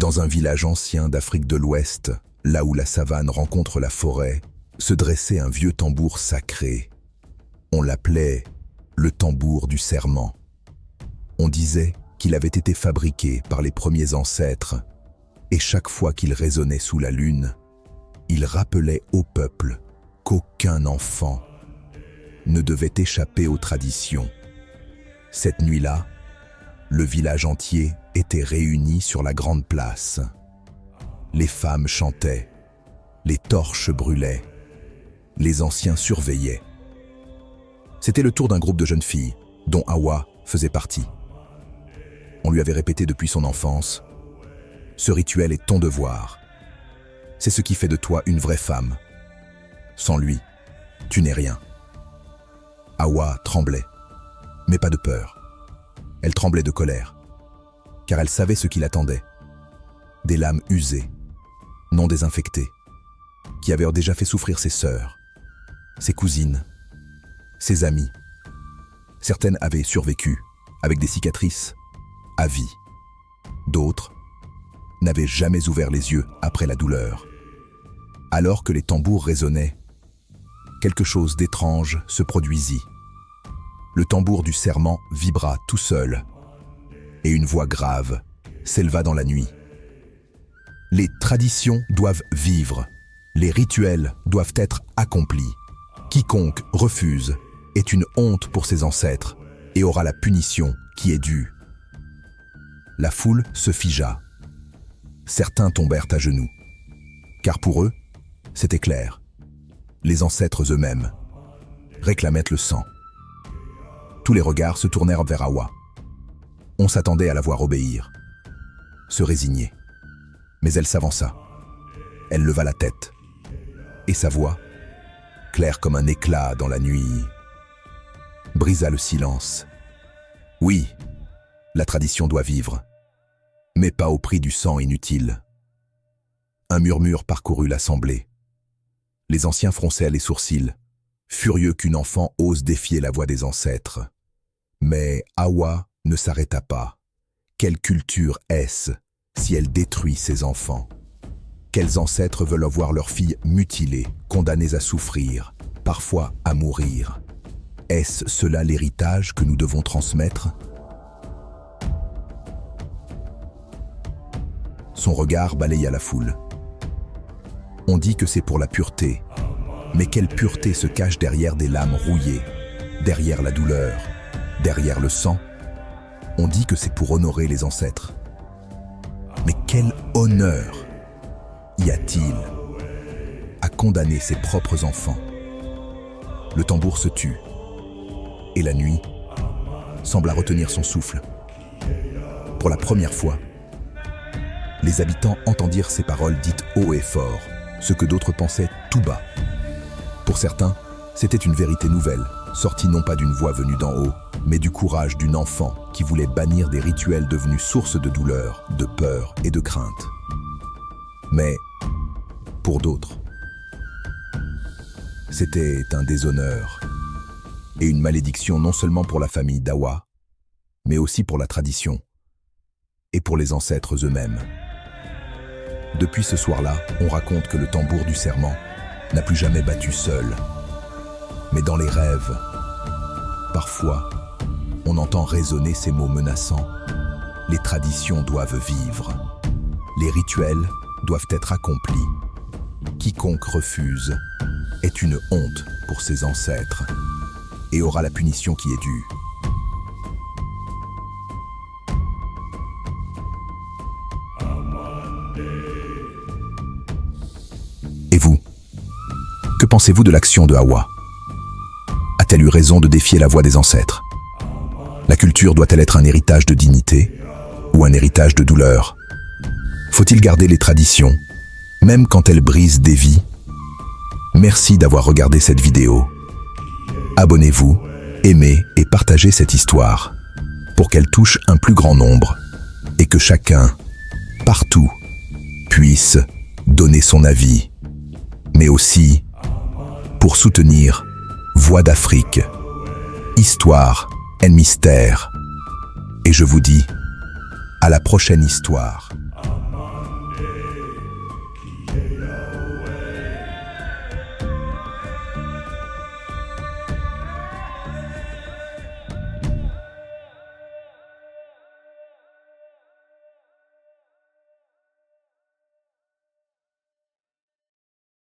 Dans un village ancien d'Afrique de l'Ouest, là où la savane rencontre la forêt, se dressait un vieux tambour sacré. On l'appelait le tambour du serment. On disait qu'il avait été fabriqué par les premiers ancêtres, et chaque fois qu'il résonnait sous la lune, il rappelait au peuple qu'aucun enfant ne devait échapper aux traditions. Cette nuit-là, le village entier était réuni sur la grande place. Les femmes chantaient, les torches brûlaient, les anciens surveillaient. C'était le tour d'un groupe de jeunes filles, dont Hawa faisait partie. On lui avait répété depuis son enfance, « Ce rituel est ton devoir. C'est ce qui fait de toi une vraie femme. Sans lui, tu n'es rien. » Hawa tremblait, mais pas de peur. Elle tremblait de colère, car elle savait ce qui l'attendait. Des lames usées, non désinfectées, qui avaient déjà fait souffrir ses sœurs, ses cousines, ses amies. Certaines avaient survécu, avec des cicatrices, à vie. D'autres n'avaient jamais ouvert les yeux après la douleur. Alors que les tambours résonnaient, quelque chose d'étrange se produisit. Le tambour du serment vibra tout seul, et une voix grave s'éleva dans la nuit. Les traditions doivent vivre, les rituels doivent être accomplis. Quiconque refuse est une honte pour ses ancêtres et aura la punition qui est due. La foule se figea. Certains tombèrent à genoux, car pour eux, c'était clair. Les ancêtres eux-mêmes réclamaient le sang. Tous les regards se tournèrent vers Hawa. On s'attendait à la voir obéir, se résigner. Mais elle s'avança. Elle leva la tête. Et sa voix, claire comme un éclat dans la nuit, brisa le silence. Oui, la tradition doit vivre, mais pas au prix du sang inutile. Un murmure parcourut l'assemblée. Les anciens fronçaient les sourcils, furieux qu'une enfant ose défier la voix des ancêtres. Mais Hawa ne s'arrêta pas. Quelle culture est-ce si elle détruit ses enfants? Quels ancêtres veulent voir leurs filles mutilées, condamnées à souffrir, parfois à mourir? Est-ce cela l'héritage que nous devons transmettre? Son regard balaya la foule. On dit que c'est pour la pureté. Mais quelle pureté se cache derrière des lames rouillées, derrière la douleur, derrière le sang? On dit que c'est pour honorer les ancêtres. Mais quel honneur y a-t-il à condamner ses propres enfants? Le tambour se tut, et la nuit sembla retenir son souffle. Pour la première fois, les habitants entendirent ces paroles dites haut et fort, ce que d'autres pensaient tout bas. Pour certains, c'était une vérité nouvelle, sortie non pas d'une voix venue d'en haut, mais du courage d'une enfant qui voulait bannir des rituels devenus source de douleur, de peur et de crainte. Mais, pour d'autres, c'était un déshonneur et une malédiction non seulement pour la famille d'Hawa, mais aussi pour la tradition et pour les ancêtres eux-mêmes. Depuis ce soir-là, on raconte que le tambour du serment n'a plus jamais battu seul. Mais dans les rêves, parfois, on entend résonner ces mots menaçants. Les traditions doivent vivre. Les rituels doivent être accomplis. Quiconque refuse est une honte pour ses ancêtres et aura la punition qui est due. Et vous, que pensez-vous de l'action de Hawa? A-t-elle eu raison de défier la voix des ancêtres? La culture doit-elle être un héritage de dignité ou un héritage de douleur? Faut-il garder les traditions, même quand elles brisent des vies? Merci d'avoir regardé cette vidéo. Abonnez-vous, aimez et partagez cette histoire pour qu'elle touche un plus grand nombre et que chacun, partout, puisse donner son avis, mais aussi pour soutenir Voix d'Afrique, Histoire et Mystère. Et je vous dis à la prochaine histoire.